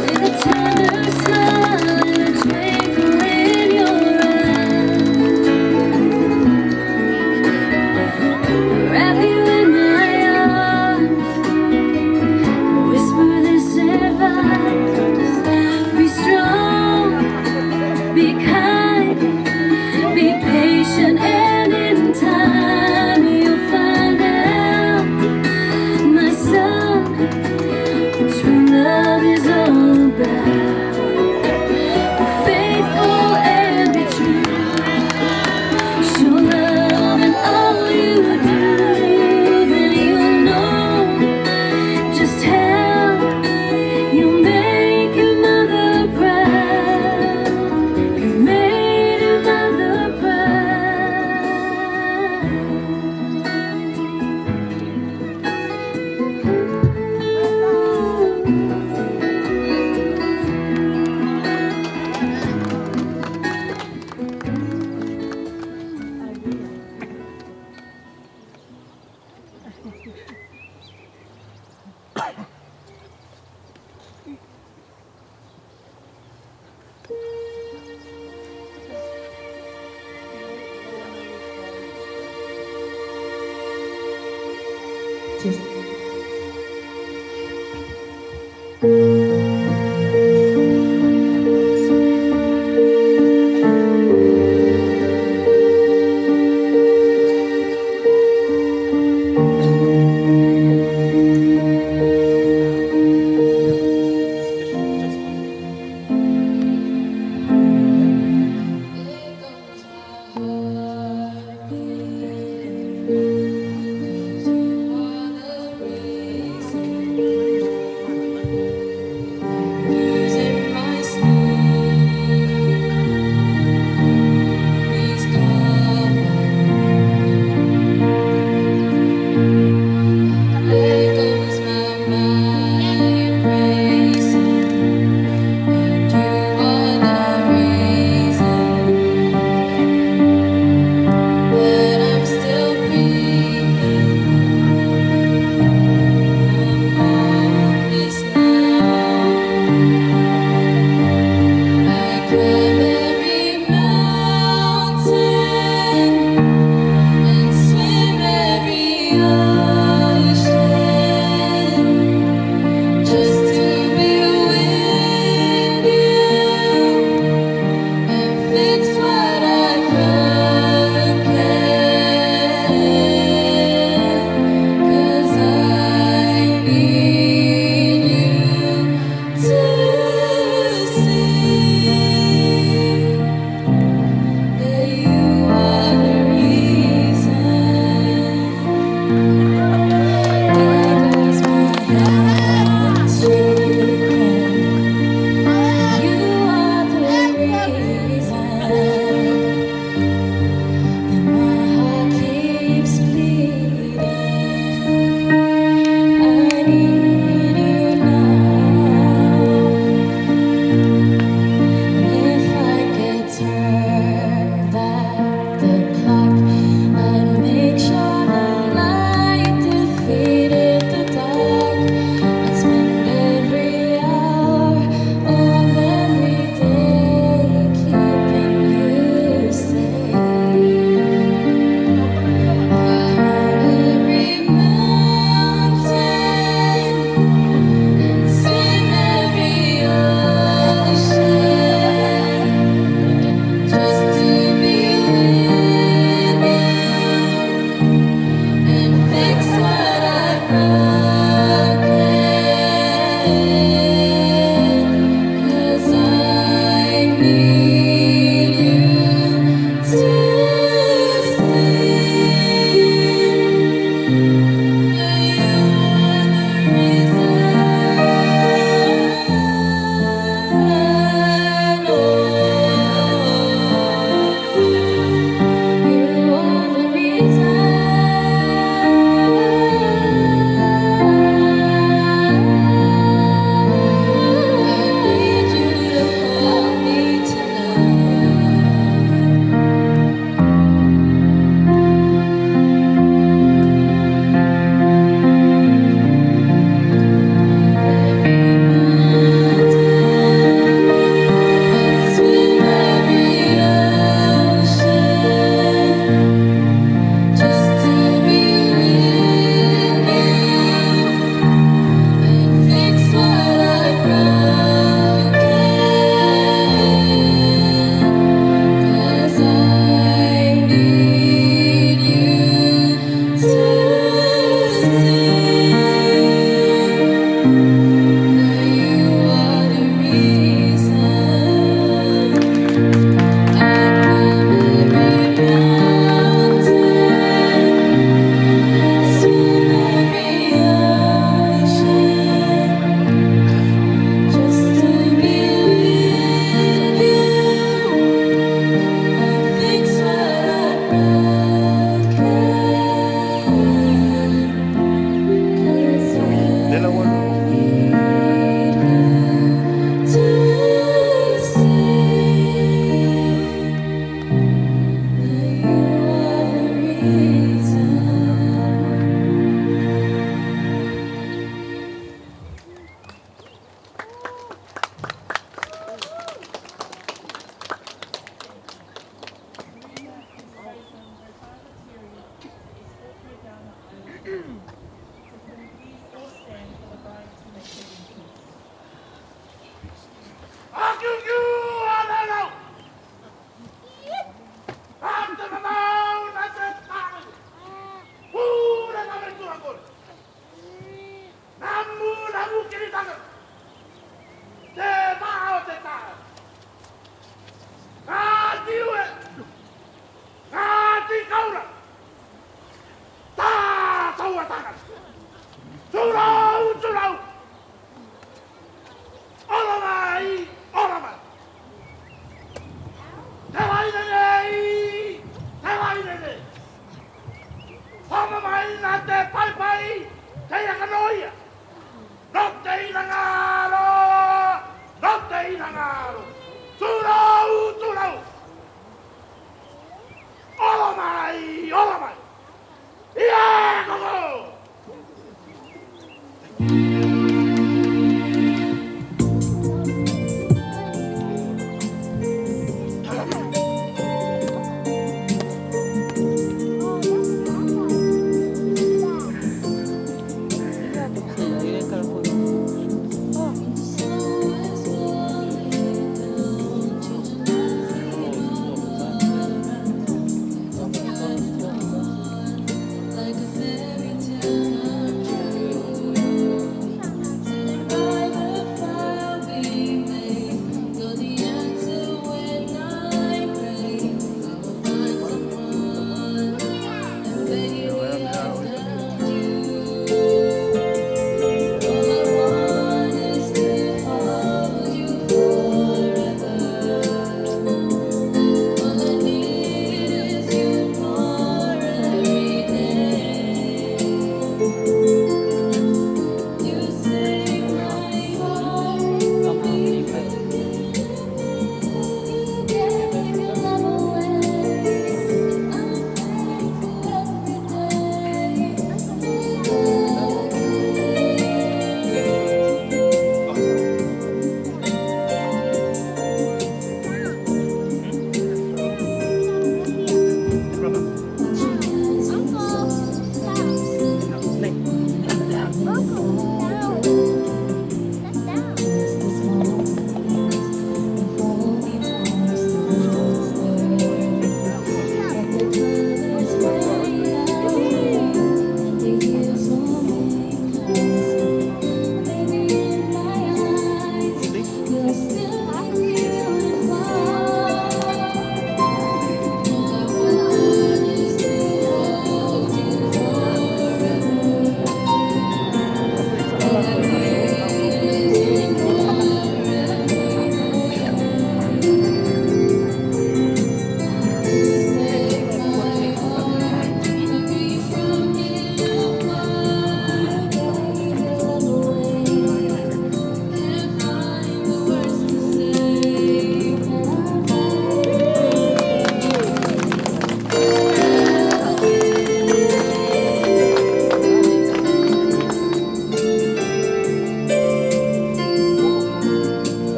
With a tender smile and a twinkle in your eye.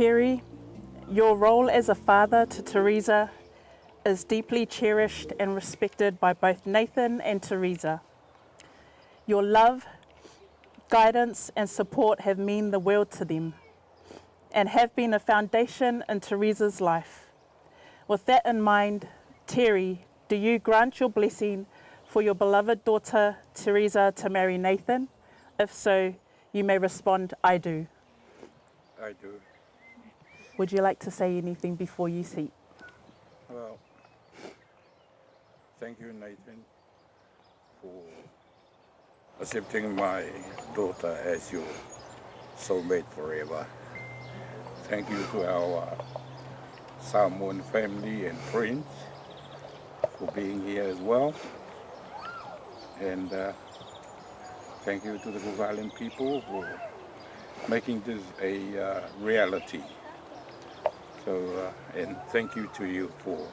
Terry, your role as a father to Teresa is deeply cherished and respected by both Nathan and Teresa. Your love, guidance and support have meant the world to them and have been a foundation in Teresa's life. With that in mind, Terry, do you grant your blessing for your beloved daughter, Teresa, to marry Nathan? If so, you may respond, I do. I do. Would you like to say anything before you seat? Well, thank you, Nathan, for accepting my daughter as your soulmate forever. Thank you to our Samoan family and friends for being here as well. And thank you to the Cook Island people for making this a reality. So, and thank you to you for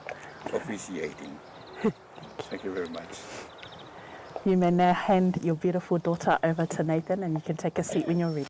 officiating. Thank you very much. You may now hand your beautiful daughter over to Nathan, and you can take a seat when you're ready.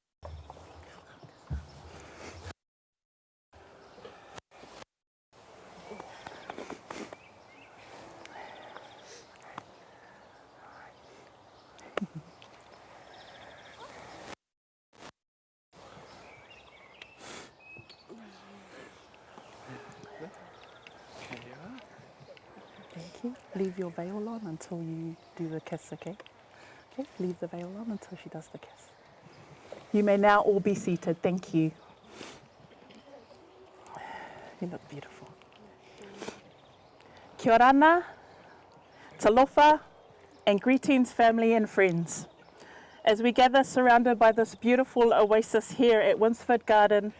Thank you. Leave your veil on until you do the kiss, okay? Okay, leave the veil on until she does the kiss. You may now all be seated. Thank you. You look beautiful. Kia ora ana, talofa, and greetings, family and friends. As we gather surrounded by this beautiful oasis here at Winsford Garden,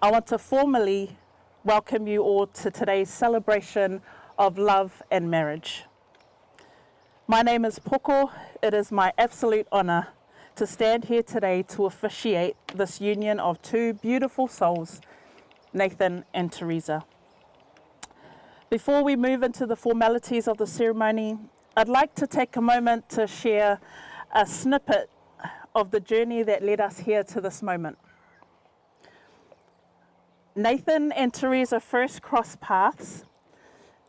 I want to formally welcome you all to today's celebration of love and marriage. My name is Poko. It is my absolute honour to stand here today to officiate this union of two beautiful souls, Nathan and Teresa. Before we move into the formalities of the ceremony, I'd like to take a moment to share a snippet of the journey that led us here to this moment. Nathan and Teresa first crossed paths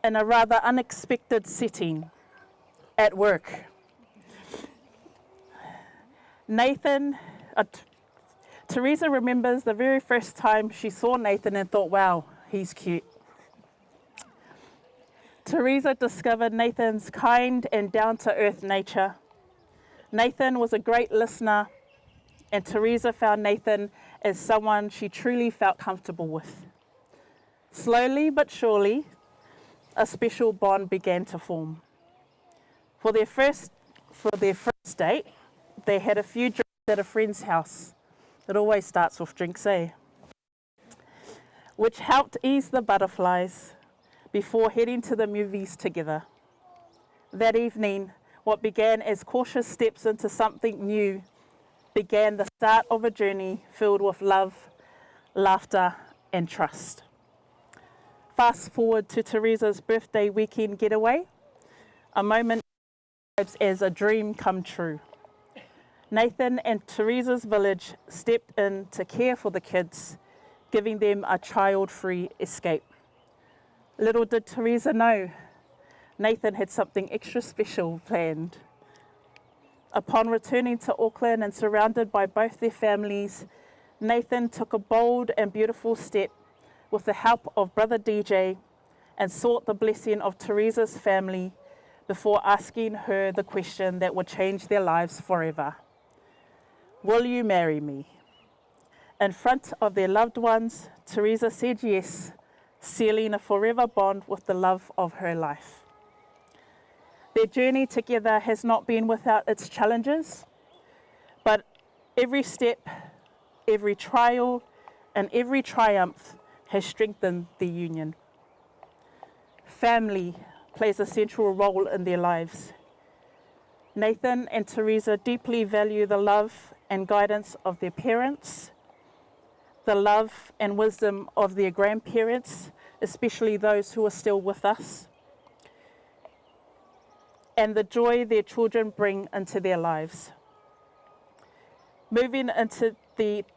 in a rather unexpected setting, at work. Teresa remembers the very first time she saw Nathan and thought, wow, he's cute. Teresa discovered Nathan's kind and down-to-earth nature. Nathan was a great listener, and Teresa found Nathan as someone she truly felt comfortable with. Slowly but surely, a special bond began to form. For their first date, they had a few drinks at a friend's house. It always starts with drinks, eh? Which helped ease the butterflies before heading to the movies together. That evening, what began as cautious steps into something new began the start of a journey filled with love, laughter, and trust. Fast forward to Teresa's birthday weekend getaway, a moment described as a dream come true. Nathan and Teresa's village stepped in to care for the kids, giving them a child-free escape. Little did Teresa know, Nathan had something extra special planned. Upon returning to Auckland and surrounded by both their families, Nathan took a bold and beautiful step with the help of Brother DJ and sought the blessing of Teresa's family before asking her the question that would change their lives forever. Will you marry me? In front of their loved ones, Teresa said yes, sealing a forever bond with the love of her life. Their journey together has not been without its challenges, but every step, every trial, and every triumph has strengthened the union. Family plays a central role in their lives. Nathan and Teresa deeply value the love and guidance of their parents, the love and wisdom of their grandparents, especially those who are still with us, and the joy their children bring into their lives.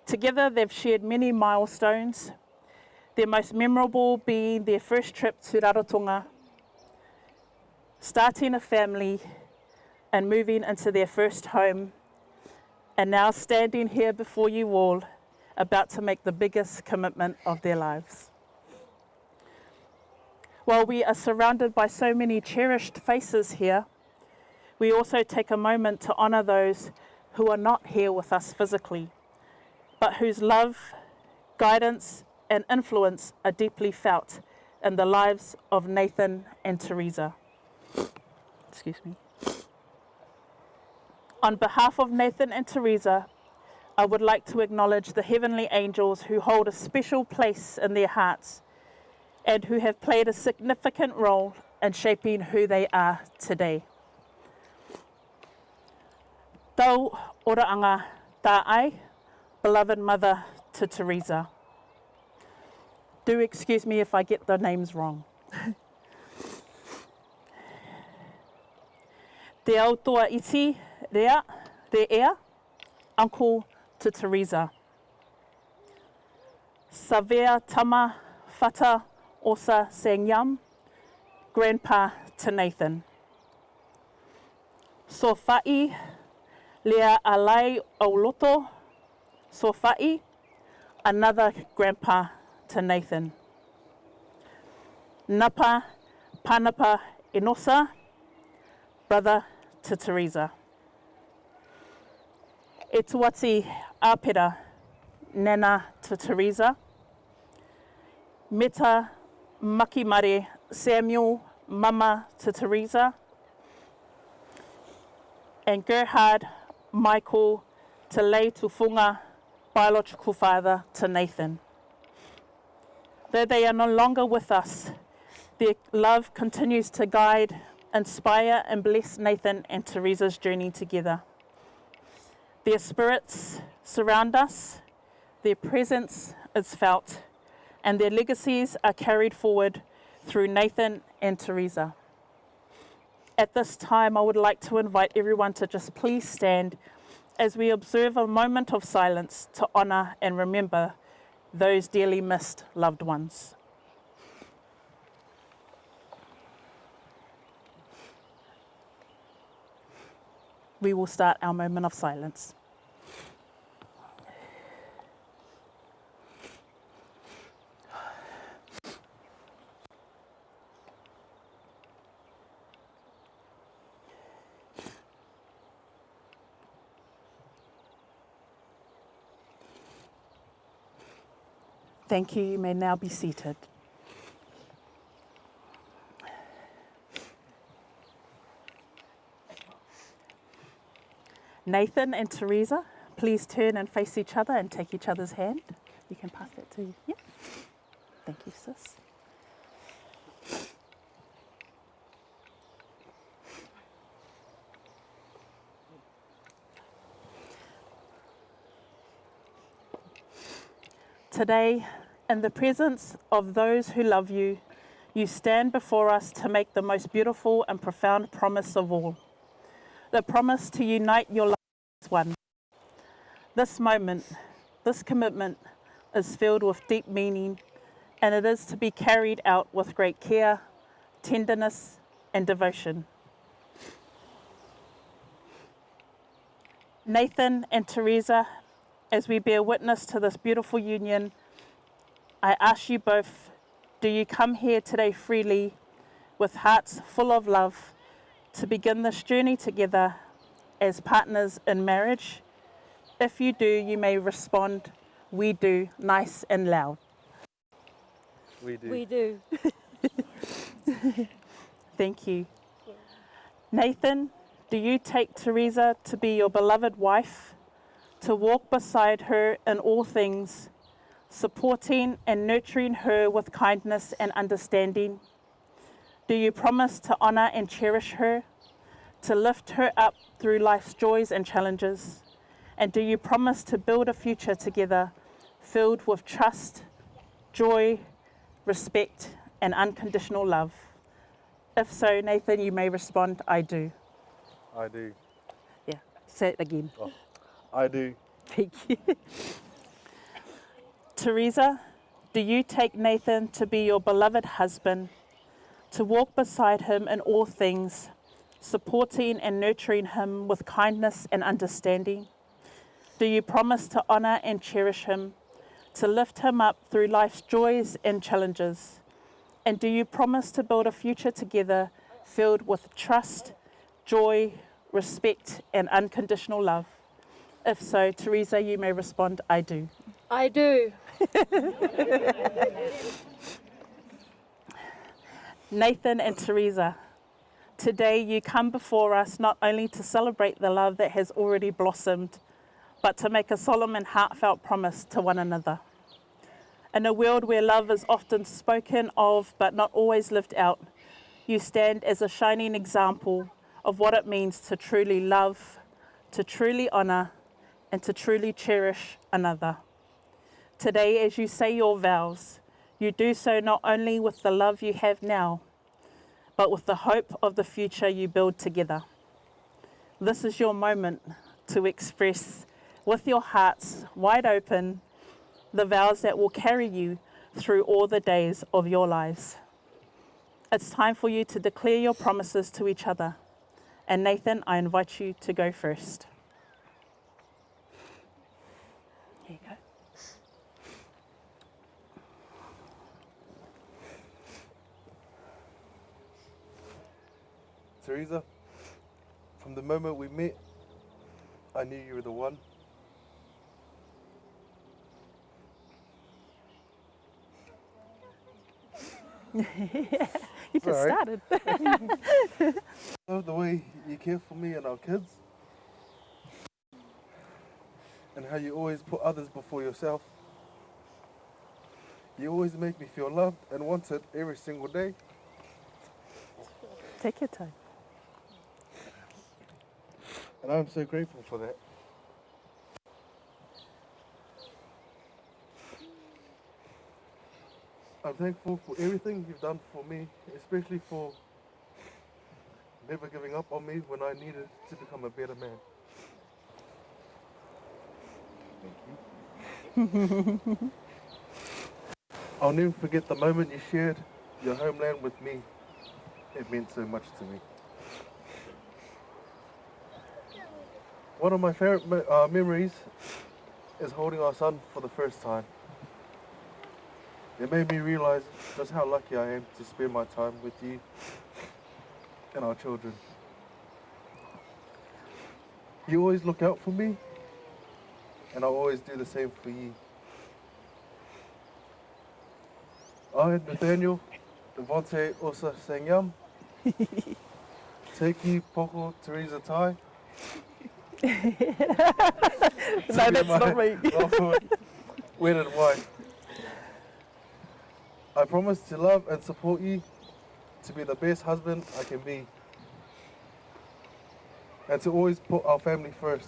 Together, they've shared many milestones, their most memorable being their first trip to Rarotonga, starting a family and moving into their first home, and now standing here before you all, about to make the biggest commitment of their lives. While we are surrounded by so many cherished faces here, we also take a moment to honour those who are not here with us physically, but whose love, guidance, and influence are deeply felt in the lives of Nathan and Teresa. Excuse me. On behalf of Nathan and Teresa, I would like to acknowledge the heavenly angels who hold a special place in their hearts and who have played a significant role in shaping who they are today. Tau oraanga ta'ai, beloved mother to Teresa. Do excuse me if I get the names wrong. Te autua iti rea, te ea, uncle to Teresa. Savea tama fata osa sengyam, grandpa to Nathan. Sofai lea alai auloto, Sofai, another grandpa to Nathan. Napa Panapa Inosa, brother to Teresa. E tuati apera, nana to Teresa. Meta Makimare Samuel, mama to Teresa. And Gerhard Michael Te Lei Tufunga, biological father to Nathan. Though they are no longer with us, their love continues to guide, inspire, and bless Nathan and Teresa's journey together. Their spirits surround us, their presence is felt, and their legacies are carried forward through Nathan and Teresa. At this time, I would like to invite everyone to just please stand as we observe a moment of silence to honour and remember those dearly missed loved ones. We will start our moment of silence. Thank you. You may now be seated. Nathan and Teresa, please turn and face each other and take each other's hand. You can pass that to you. Yeah. Thank you, sis. Today, in the presence of those who love you, you stand before us to make the most beautiful and profound promise of all, the promise to unite your lives as one. This moment, this commitment is filled with deep meaning, and it is to be carried out with great care, tenderness, and devotion. Nathan and Teresa, as we bear witness to this beautiful union, I ask you both, do you come here today freely with hearts full of love to begin this journey together as partners in marriage? If you do, you may respond, we do, nice and loud. We do. We do. Thank you. Nathan, do you take Teresa to be your beloved wife, to walk beside her in all things, supporting and nurturing her with kindness and understanding? Do you promise to honour and cherish her, to lift her up through life's joys and challenges? And do you promise to build a future together filled with trust, joy, respect, and unconditional love? If so, Nathan, you may respond, I do. I do. Yeah, say it again. Oh, I do. Thank you. Teresa, do you take Nathan to be your beloved husband, to walk beside him in all things, supporting and nurturing him with kindness and understanding? Do you promise to honour and cherish him, to lift him up through life's joys and challenges? And do you promise to build a future together filled with trust, joy, respect, and unconditional love? If so, Teresa, you may respond, I do. I do. Nathan and Teresa, today you come before us not only to celebrate the love that has already blossomed, but to make a solemn and heartfelt promise to one another. In a world where love is often spoken of but not always lived out, you stand as a shining example of what it means to truly love, to truly honour, and to truly cherish another. Today, as you say your vows, you do so not only with the love you have now, but with the hope of the future you build together. This is your moment to express with your hearts wide open the vows that will carry you through all the days of your lives. It's time for you to declare your promises to each other. And Nathan, I invite you to go first. Here you go. Teresa, from the moment we met, I knew you were the one. You just Sorry. started. Love the way you care for me and our kids, and how you always put others before yourself. You always make me feel loved and wanted every single day. Take your time. And I'm so grateful for that. I'm thankful for everything you've done for me, especially for never giving up on me when I needed to become a better man. Thank you. I'll never forget the moment you shared your homeland with me. It meant so much to me. One of my favorite memories is holding our son for the first time. It made me realize just how lucky I am to spend my time with you and our children. You always look out for me, and I'll always do the same for you. I, Nathaniel, Devonte Osa Sangyam, Teki Poko Teresa Tai. No, that's not me. Wedded wife. I promise to love and support you, to be the best husband I can be, and to always put our family first.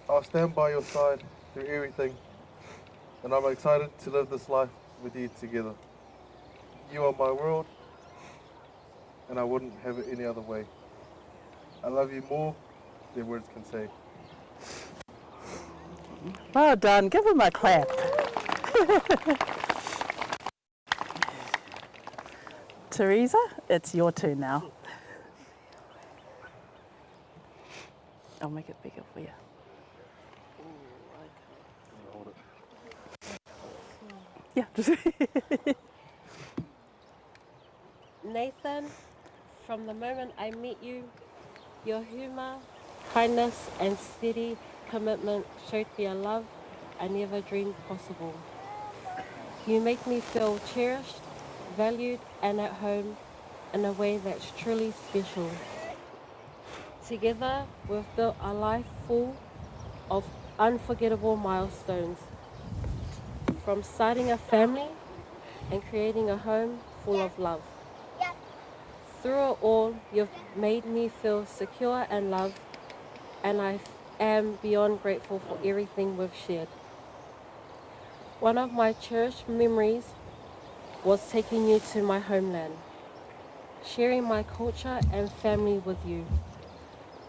I'll stand by your side through everything, and I'm excited to live this life with you together. You are my world, and I wouldn't have it any other way. I love you more than words can say. Well done. Give him a clap. Teresa, it's your turn now. I'll make it bigger for you. Hold it. Yeah. Nathan, from the moment I met you, your humour, kindness and steady commitment showed me a love I never dreamed possible. You make me feel cherished, valued and at home in a way that's truly special. Together, we've built a life full of unforgettable milestones. From starting a family and creating a home full of love. Through it all, you've made me feel secure and loved, and I am beyond grateful for everything we've shared. One of my cherished memories was taking you to my homeland, sharing my culture and family with you,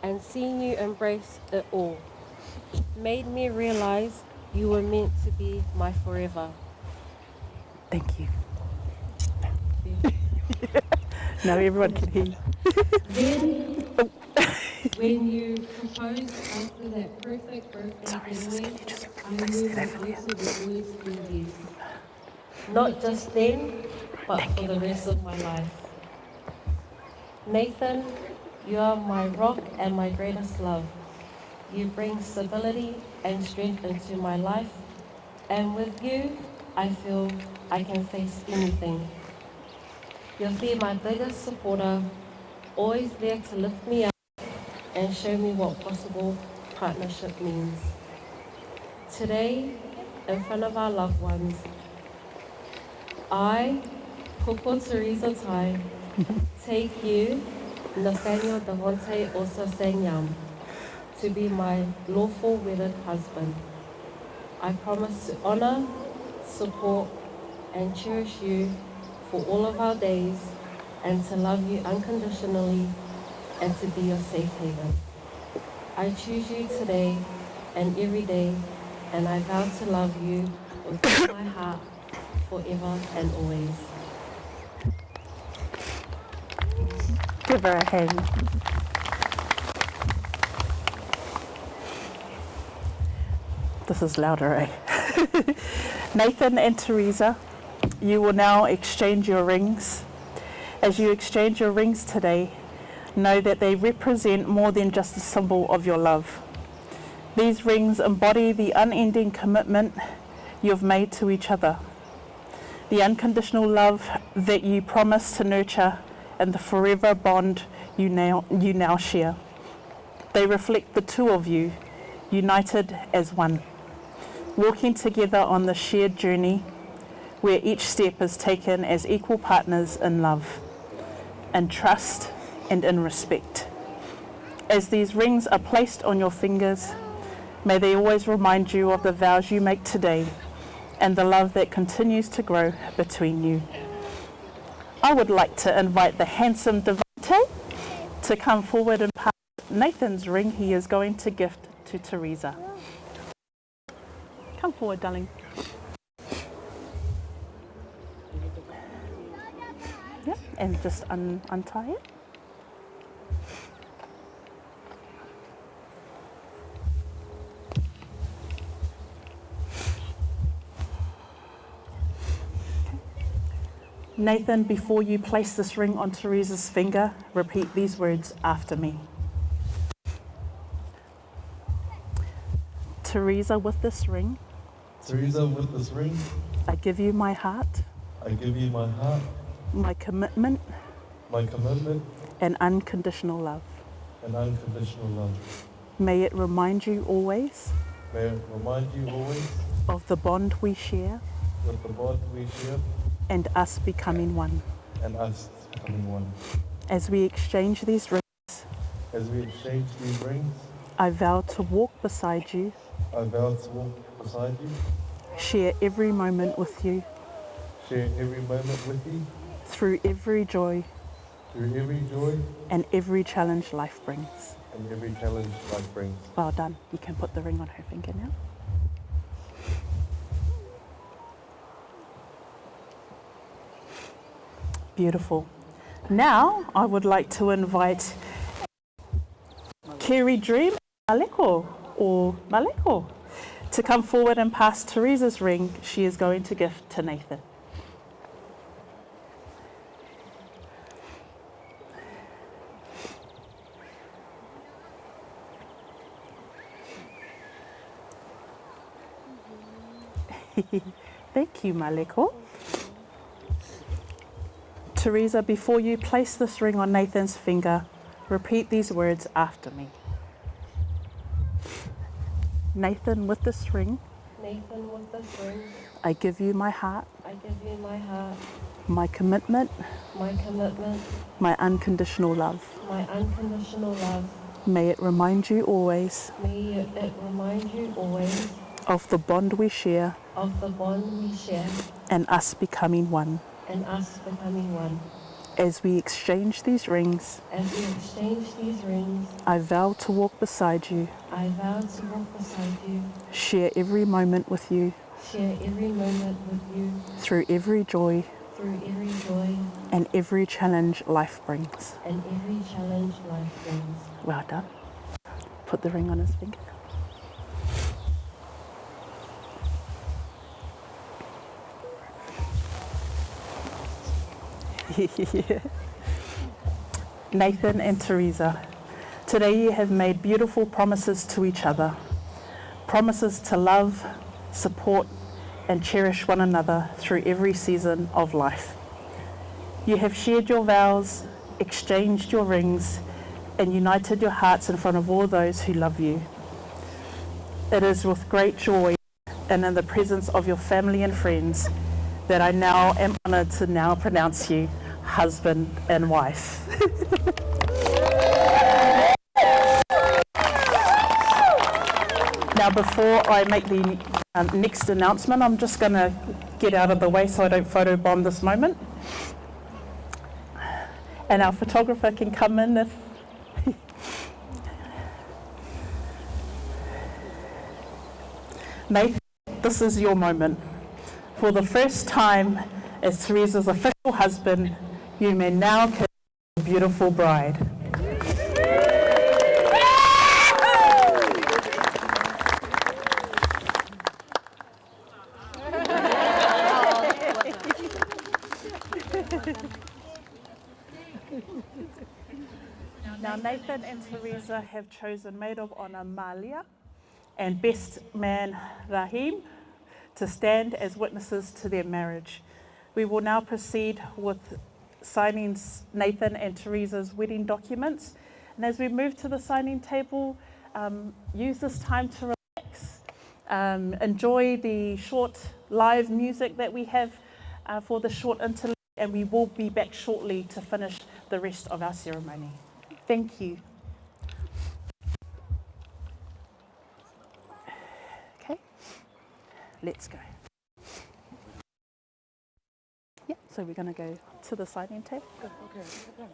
and seeing you embrace it all made me realize you were meant to be my forever. Thank you. Now everyone can hear you. When you proposed after that perfect birthday getaway, I knew the answer would always be yes. Not just then, but for the rest of my life. Nathan, you are my rock and my greatest love. You bring stability and strength into my life, and with you, I feel I can face anything. You'll be my biggest supporter, always there to lift me up and show me what possible partnership means. Today, in front of our loved ones, I, Koko Teresa Tai, take you, Nathaniel Devonte Osa Sanyam, to be my lawful wedded husband. I promise to honor, support, and cherish you for all of our days, and to love you unconditionally, and to be your safe haven. I choose you today and every day, and I vow to love you with all my heart, forever and always. Give her a hand. This is louder, eh? Nathan and Teresa, you will now exchange your rings. As you exchange your rings today, know that they represent more than just a symbol of your love. These rings embody the unending commitment you've made to each other, the unconditional love that you promise to nurture, and the forever bond you now share. They reflect the two of you, united as one, walking together on the shared journey where each step is taken as equal partners in love, in trust, and in respect. As these rings are placed on your fingers, may they always remind you of the vows you make today and the love that continues to grow between you. I would like to invite the handsome Devonte to come forward and pass Nathan's ring he is going to gift to Teresa. Come forward, darling. Yep, and just untie it. Nathan, before you place this ring on Teresa's finger, repeat these words after me. Teresa, with this ring, Teresa, with this ring, I give you my heart, I give you my heart, my commitment, and unconditional love. unconditional love. May it remind you always of the bond we share and us becoming one. As we exchange these rings, I vow to walk beside you, share every moment with you, through every joy, and every challenge life brings. Well done. You can put the ring on her finger now. Beautiful. Now I would like to invite Kerry Dream Maleko to come forward and pass Teresa's ring she is going to gift to Nathan. Thank you, Maleko. Teresa, before you place this ring on Nathan's finger, repeat these words after me. Nathan, with this ring, I give you my heart, my commitment, my unconditional love. May it remind you always of the bond we share and us becoming one. As we exchange these rings, I vow to walk beside you, share every moment with you, through every joy, and every challenge life brings. Well done. Put the ring on his finger. Nathan and Teresa, today you have made beautiful promises to each other. Promises to love, support, and cherish one another through every season of life. You have shared your vows, exchanged your rings, and united your hearts in front of all those who love you. It is with great joy and in the presence of your family and friends that I now am honoured to now pronounce you husband and wife. Now, before I make the next announcement, I'm just going to get out of the way so I don't photobomb this moment. And our photographer can come in if... Nathan, this is your moment. For the first time as Teresa's official husband, you may now kiss your beautiful bride. Now, Nathan and Teresa have chosen Maid of Honour Malia and Best Man Rahim to stand as witnesses to their marriage. We will now proceed with signing Nathan and Teresa's wedding documents. And as we move to the signing table, use this time to relax. Enjoy the short live music that we have for the short interlude, and we will be back shortly to finish the rest of our ceremony. Thank you. Okay, let's go. Yeah, so we're going to go to the signing table. Okay. Oh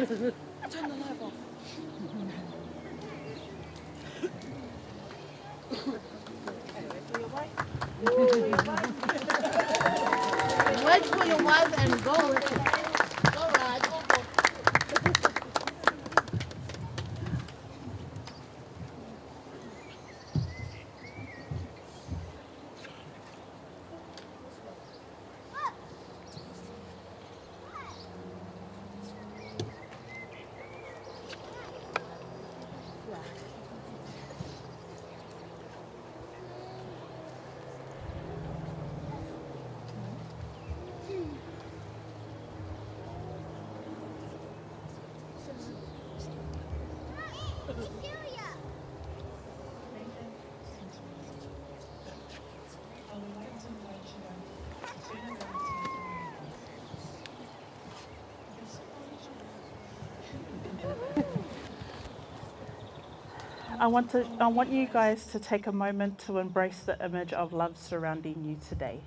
Turn the light off. Wait for your wife and go with it. Go, Raj. Go, go. I want you guys to take a moment to embrace the image of love surrounding you today.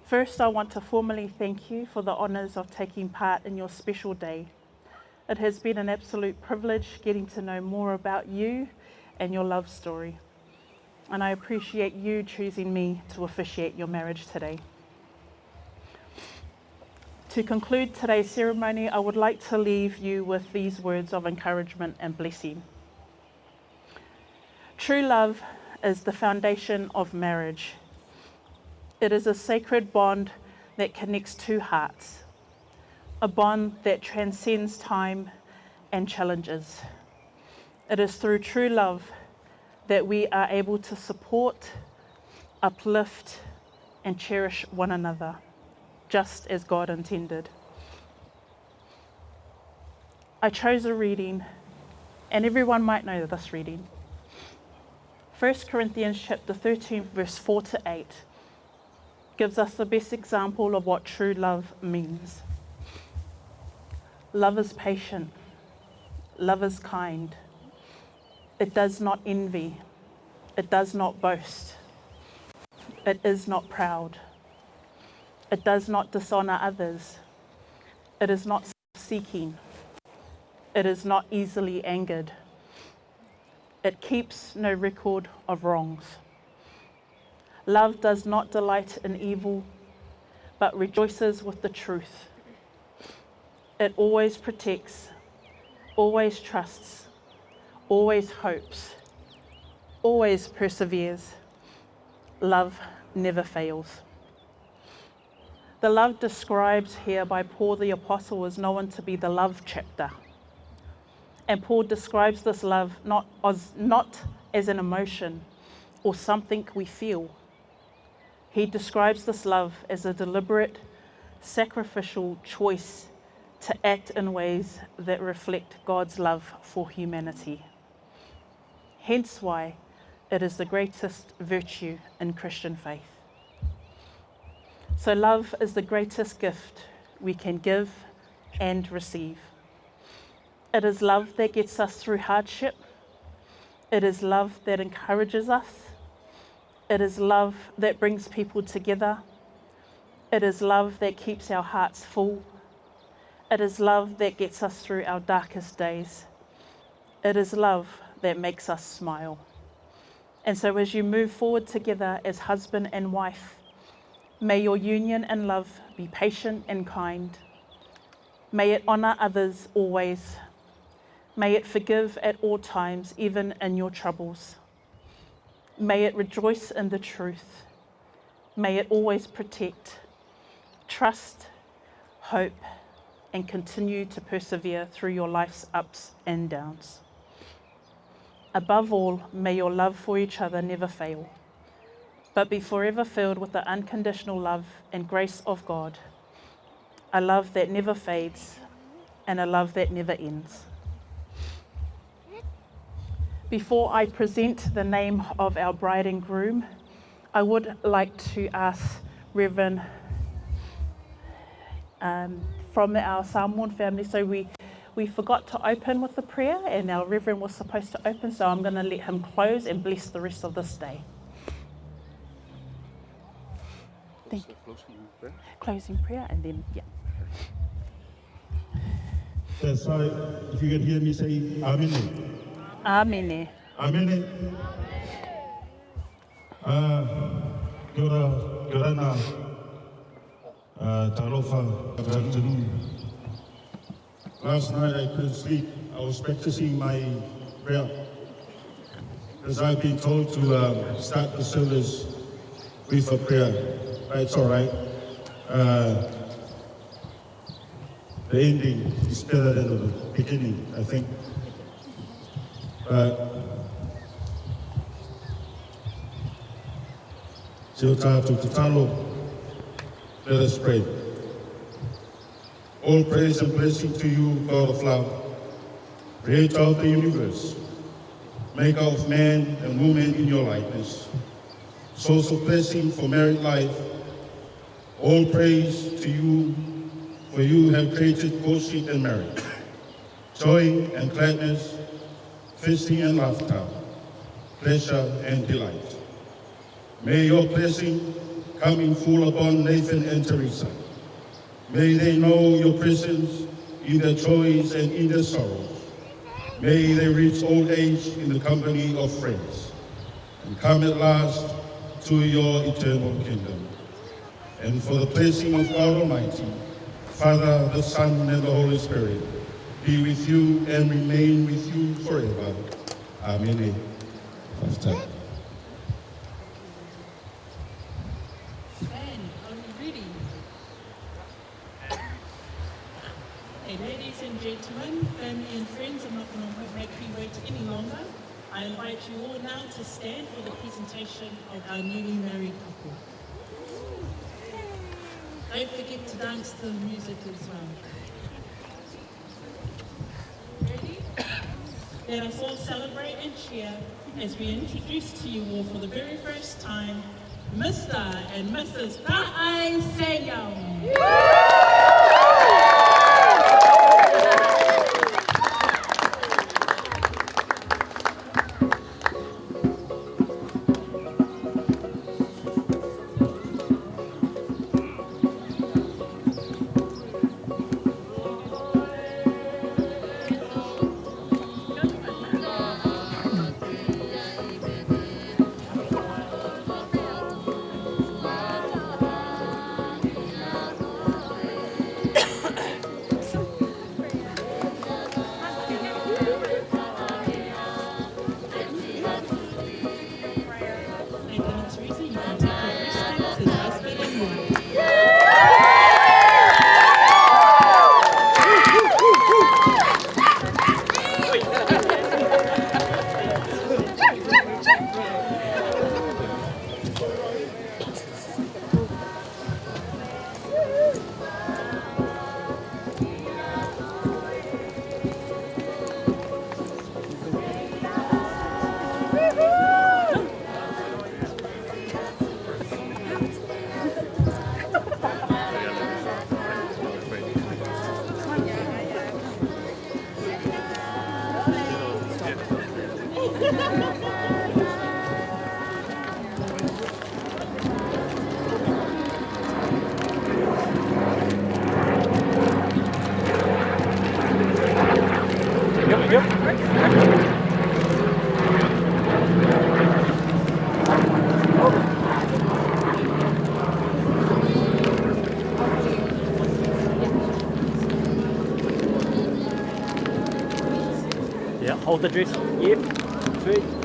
First, I want to formally thank you for the honours of taking part in your special day. It has been an absolute privilege getting to know more about you and your love story. and I appreciate you choosing me to officiate your marriage today. To conclude today's ceremony, I would like to leave you with these words of encouragement and blessing. True love is the foundation of marriage. It is a sacred bond that connects two hearts, a bond that transcends time and challenges. It is through true love that we are able to support, uplift, and cherish one another, just as God intended. I chose a reading, and everyone might know this reading. 1 Corinthians chapter 13, verse 4 to 8, gives us the best example of what true love means. Love is patient. Love is kind. It does not envy. It does not boast. It is not proud. It does not dishonor others. It is not seeking. It is not easily angered. It keeps no record of wrongs. Love does not delight in evil, but rejoices with the truth. It always protects, always trusts, always hopes, always perseveres. Love never fails. The love described here by Paul the Apostle is known to be the love chapter. And Paul describes this love not as an emotion or something we feel. He describes this love as a deliberate, sacrificial choice to act in ways that reflect God's love for humanity. Hence why it is the greatest virtue in Christian faith. So love is the greatest gift we can give and receive. It is love that gets us through hardship. It is love that encourages us. It is love that brings people together. It is love that keeps our hearts full. It is love that gets us through our darkest days. It is love that makes us smile. And so as you move forward together as husband and wife, may your union in love be patient and kind. May it honor others always. May it forgive at all times, even in your troubles. May it rejoice in the truth. May it always protect, trust, hope, and continue to persevere through your life's ups and downs. Above all, may your love for each other never fail, but be forever filled with the unconditional love and grace of God, a love that never fades and a love that never ends. Before I present the name of our bride and groom, I would like to ask Reverend from our Samoan family. So we forgot to open with the prayer, and our Reverend was supposed to open, so I'm going to let him close and bless the rest of this day. Thank you. Closing prayer, and then, yeah. Yeah, so if you can hear me say Amen. Amen. Amen. Kia ora nā talofa afternoon. Last night I couldn't sleep. I was practicing my prayer because I've been told to start the service with a prayer. But it's all right. The ending is better than the beginning, I think. But let us pray. All praise and blessing to you, God of love, creator of the universe, maker of man and woman in your likeness, source of blessing for married life. All praise to you, for you have created courtship and marriage, joy and gladness, feasting and laughter, pleasure and delight. May your blessing come in full upon Nathan and Teresa. May they know your presence in their joys and in their sorrows. May they reach old age in the company of friends. and come at last to your eternal kingdom. And for the blessing of God Almighty, Father, the Son, and the Holy Spirit, be with you and remain with you forever. Amen. After. And are we ready? Okay, ladies and gentlemen, family and friends, I'm not going to make you wait any longer. I invite you all now to stand for the presentation of our newly married couple. Don't forget to dance to the music as well. Ready? Let us all celebrate and cheer as we introduce to you all for the very first time, Mr. and Mrs. Ta'ai Seyo. Teresa, you can take your first steps as husband and wife. Yeah, hold the dress. Yep. 3.